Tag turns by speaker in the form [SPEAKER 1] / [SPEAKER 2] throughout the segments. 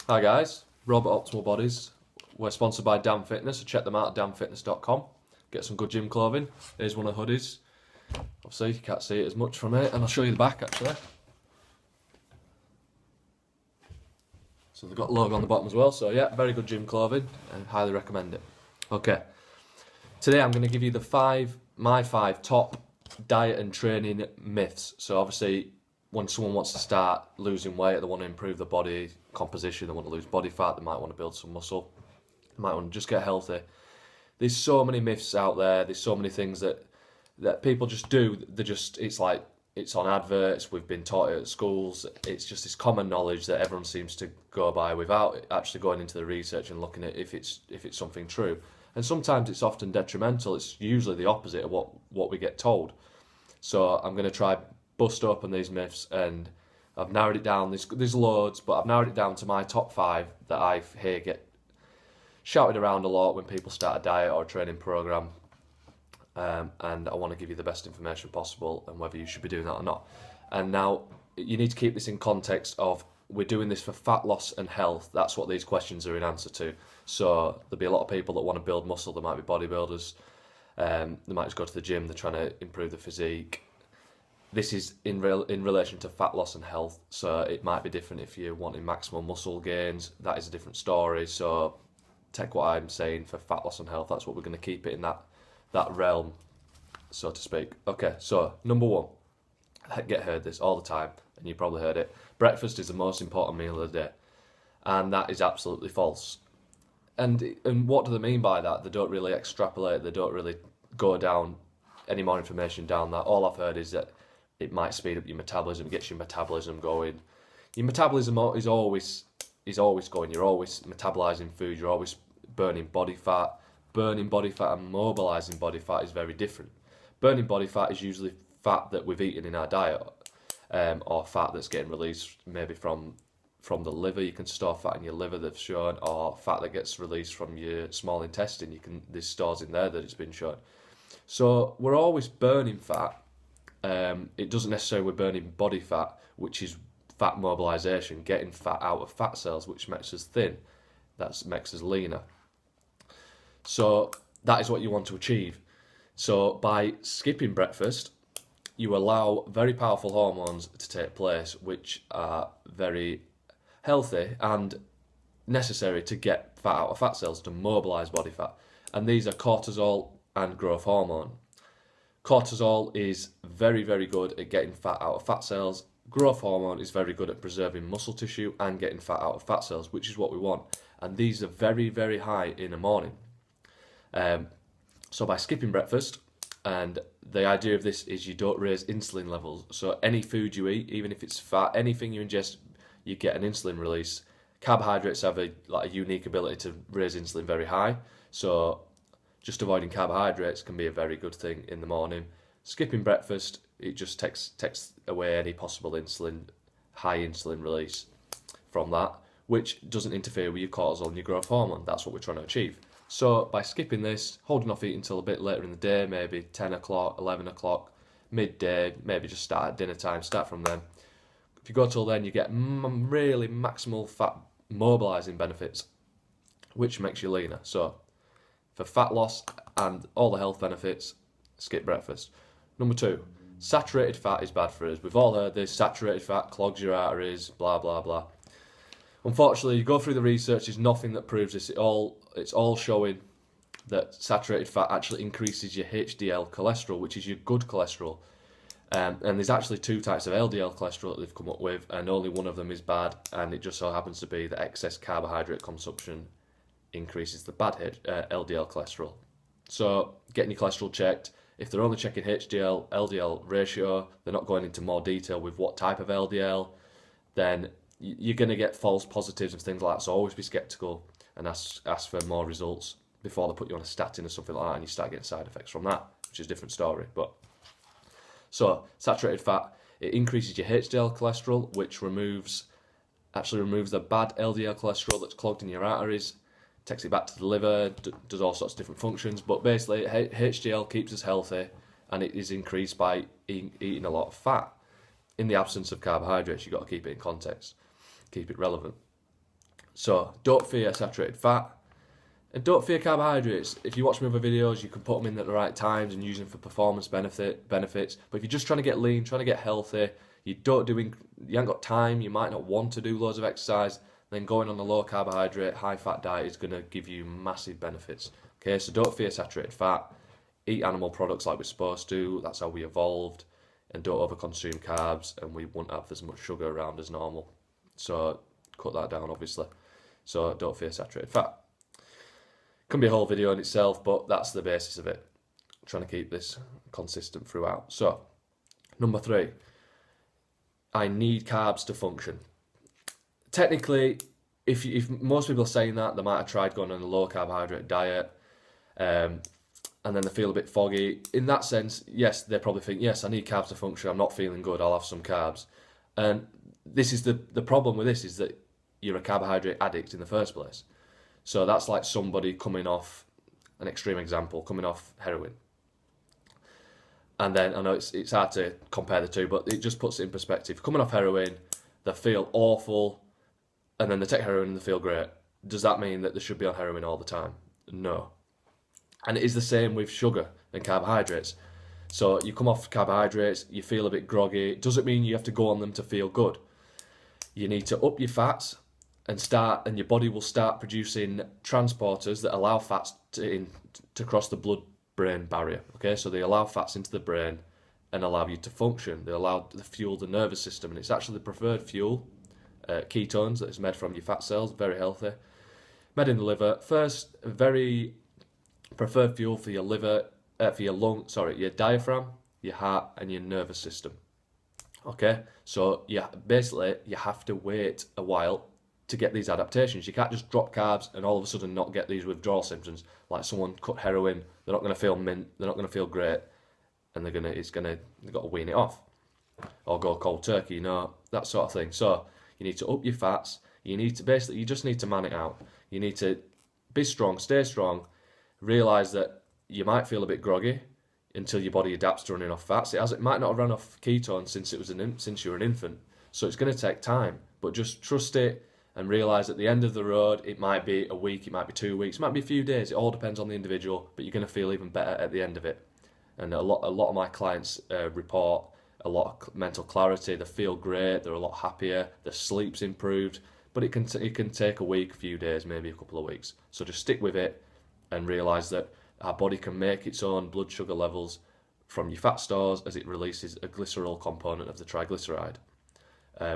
[SPEAKER 1] Hi guys, Robert Optimal Bodies. We're sponsored by Damn Fitness, so check them out at damnfitness.com. Get some good gym clothing. Here's one of the hoodies. Obviously, you can't see it as much from it, and I'll show you the back actually. So they've got a logo on the bottom as well, so yeah, very good gym clothing, and highly recommend it. Okay, today I'm going to give you my five top diet and training myths. So obviously, when someone wants to start losing weight, they want to improve their body composition, they want to lose body fat, they might want to build some muscle, they might want to just get healthy. There's so many myths out there, there's so many things that people just do, it's like, it's on adverts, we've been taught it at schools, it's just this common knowledge that everyone seems to go by without actually going into the research and looking at if it's something true. And sometimes it's often detrimental, it's usually the opposite of what we get told. So I'm going to try bust open these myths, and I've narrowed it down. There's loads, but I've narrowed it down to my top 5 that I hear get shouted around a lot when people start a diet or a training program. And I want to give you the best information possible and whether you should be doing that or not. And now you need to keep this in context of we're doing this for fat loss and health. That's what these questions are in answer to. So there'll be a lot of people that want to build muscle. There might be bodybuilders. They might just go to the gym. They're trying to improve their physique. This is in relation to fat loss and health, so it might be different if you're wanting maximum muscle gains. That is a different story. So take what I'm saying for fat loss and health. That's what we're going to keep it in that realm, so to speak. Okay, so number 1, I get heard this all the time, and you probably heard it. Breakfast is the most important meal of the day, and that is absolutely false. And what do they mean by that? They don't really extrapolate. They don't really go down any more information down that. All I've heard is that it might speed up your metabolism, it gets your metabolism going. Your metabolism is always going. You're always metabolizing food. You're always burning body fat. Burning body fat and mobilizing body fat is very different. Burning body fat is usually fat that we've eaten in our diet, or fat that's getting released maybe from the liver. You can store fat in your liver, they've shown, or fat that gets released from your small intestine. There's stores in there that it's been shown. So we're always burning fat. It doesn't necessarily we're burning body fat, which is fat mobilization, getting fat out of fat cells, which makes us thin. That makes us leaner. So that is what you want to achieve. So by skipping breakfast, you allow very powerful hormones to take place, which are very healthy and necessary to get fat out of fat cells, to mobilize body fat. And these are cortisol and growth hormone. Cortisol is very, very good at getting fat out of fat cells. Growth hormone is very good at preserving muscle tissue and getting fat out of fat cells, which is what we want. And these are very, very high in the morning. So by skipping breakfast, and the idea of this is you don't raise insulin levels. So any food you eat, even if it's fat, anything you ingest, you get an insulin release. Carbohydrates have a unique ability to raise insulin very high. So just avoiding carbohydrates can be a very good thing in the morning. Skipping breakfast, it just takes away any possible high insulin release from that, which doesn't interfere with your cortisol and your growth hormone. That's what we're trying to achieve. So by skipping this, holding off eating until a bit later in the day, maybe 10 o'clock, 11 o'clock, midday, maybe just start at dinner time, start from then. If you go till then, you get really maximal fat mobilizing benefits, which makes you leaner. So for fat loss and all the health benefits, skip breakfast. Number 2, saturated fat is bad for us. We've all heard this, saturated fat clogs your arteries, blah, blah, blah. Unfortunately, you go through the research, there's nothing that proves this. It's all showing that saturated fat actually increases your HDL cholesterol, which is your good cholesterol. And there's actually 2 types of LDL cholesterol that they've come up with, and only one of them is bad, and it just so happens to be that excess carbohydrate consumption increases the bad LDL cholesterol. So getting your cholesterol checked, if they're only checking HDL, LDL ratio, they're not going into more detail with what type of LDL, then you're going to get false positives and things like that. So always be skeptical and ask for more results before they put you on a statin or something like that and you start getting side effects from that, which is a different story. But so saturated fat, it increases your HDL cholesterol, which actually removes the bad LDL cholesterol that's clogged in your arteries, takes it back to the liver, does all sorts of different functions. But basically, HDL keeps us healthy, and it is increased by eating a lot of fat. In the absence of carbohydrates, you've got to keep it in context, keep it relevant. So don't fear saturated fat. And don't fear carbohydrates. If you watch my other videos, you can put them in at the right times and use them for performance benefits. But if you're just trying to get lean, trying to get healthy, you ain't got time, you might not want to do loads of exercise, then going on a low carbohydrate, high fat diet is going to give you massive benefits. Okay, so don't fear saturated fat. Eat animal products like we're supposed to. That's how we evolved. And don't overconsume carbs, and we won't have as much sugar around as normal. So cut that down, obviously. So don't fear saturated fat. Can be a whole video in itself, but that's the basis of it. I'm trying to keep this consistent throughout. So, number 3, I need carbs to function. Technically, if most people are saying that, they might have tried going on a low carbohydrate diet, and then they feel a bit foggy. In that sense, yes, they probably think, yes, I need carbs to function. I'm not feeling good. I'll have some carbs. And this is the problem with this is that you're a carbohydrate addict in the first place. So that's like somebody coming off, an extreme example, coming off heroin. And then, I know it's hard to compare the two, but it just puts it in perspective. Coming off heroin, they feel awful, and then they take heroin and they feel great. Does that mean that they should be on heroin all the time? No. And it is the same with sugar and carbohydrates. So you come off carbohydrates, you feel a bit groggy. It doesn't mean you have to go on them to feel good. You need to up your fats and your body will start producing transporters that allow fats to cross the blood-brain barrier. Okay, so they allow fats into the brain and allow you to function. They allow to fuel the nervous system, and it's actually the preferred fuel, ketones, that is made from your fat cells, very healthy. Made in the liver. First, very preferred fuel for your liver, for your diaphragm, your heart, and your nervous system. Okay, so basically you have to wait a while to get these adaptations. You can't just drop carbs and all of a sudden not get these withdrawal symptoms. Like someone cut heroin, they're not going to feel mint, they're not going to feel great, and they've got to wean it off or go cold turkey, that sort of thing. So you need to up your fats. You just need to man it out. You need to be strong, stay strong. Realize that you might feel a bit groggy until your body adapts to running off fats. It might not have run off ketones since you were an infant. So it's going to take time, but just trust it. And realise at the end of the road, it might be a week, it might be 2 weeks, it might be a few days. It all depends on the individual, but you're going to feel even better at the end of it. And a lot of my clients report a lot of mental clarity. They feel great. They're a lot happier. Their sleep's improved. But it can take a week, a few days, maybe a couple of weeks. So just stick with it and realise that our body can make its own blood sugar levels from your fat stores as it releases a glycerol component of the triglyceride.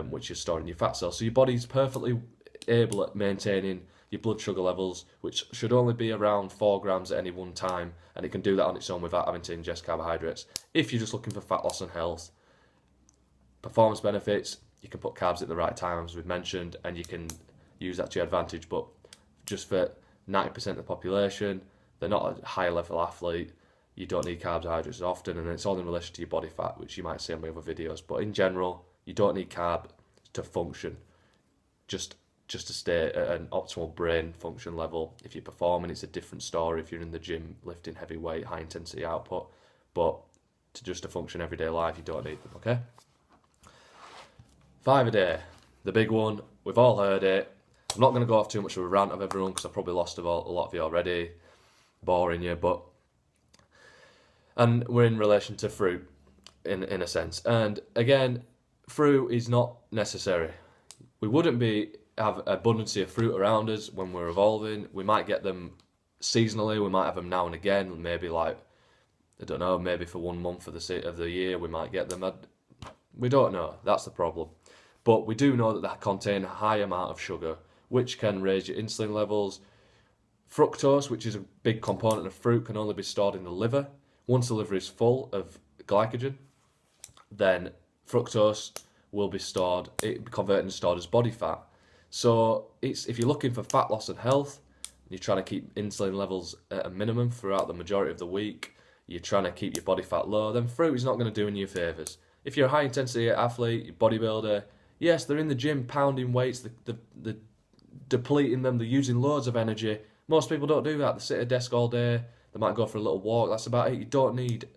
[SPEAKER 1] Which is stored in your fat cells. So your body's perfectly able at maintaining your blood sugar levels, which should only be around 4 grams at any one time, and it can do that on its own without having to ingest carbohydrates. If you're just looking for fat loss and health, performance benefits, you can put carbs at the right time, as we've mentioned, and you can use that to your advantage. But just for 90% of the population, they're not a high level athlete, you don't need carbohydrates as often, and it's all in relation to your body fat, which you might see on my other videos. But in general, you don't need carb to function, just to stay at an optimal brain function level. If you're performing, it's a different story. If you're in the gym lifting heavy weight, high intensity output, but to function everyday life, you don't need them. Okay. 5 a day, the big one. We've all heard it. I'm not going to go off too much of a rant of everyone because I've probably lost a lot of you already, boring you. And we're in relation to fruit, in a sense. And again, fruit is not necessary. We wouldn't have abundance of fruit around us when we're evolving. We might get them seasonally. We might have them now and again. Maybe maybe for 1 month of the year we might get them. We don't know. That's the problem. But we do know that they contain a high amount of sugar, which can raise your insulin levels. Fructose, which is a big component of fruit, can only be stored in the liver. Once the liver is full of glycogen, then fructose will be converted and stored as body fat. So if you're looking for fat loss and health, you're trying to keep insulin levels at a minimum throughout the majority of the week, you're trying to keep your body fat low, then fruit is not going to do any of your favours. If you're a high intensity athlete, you're a bodybuilder, yes, they're in the gym pounding weights, they're depleting them, they're using loads of energy. Most people don't do that. They sit at a desk all day, they might go for a little walk, that's about it. You don't need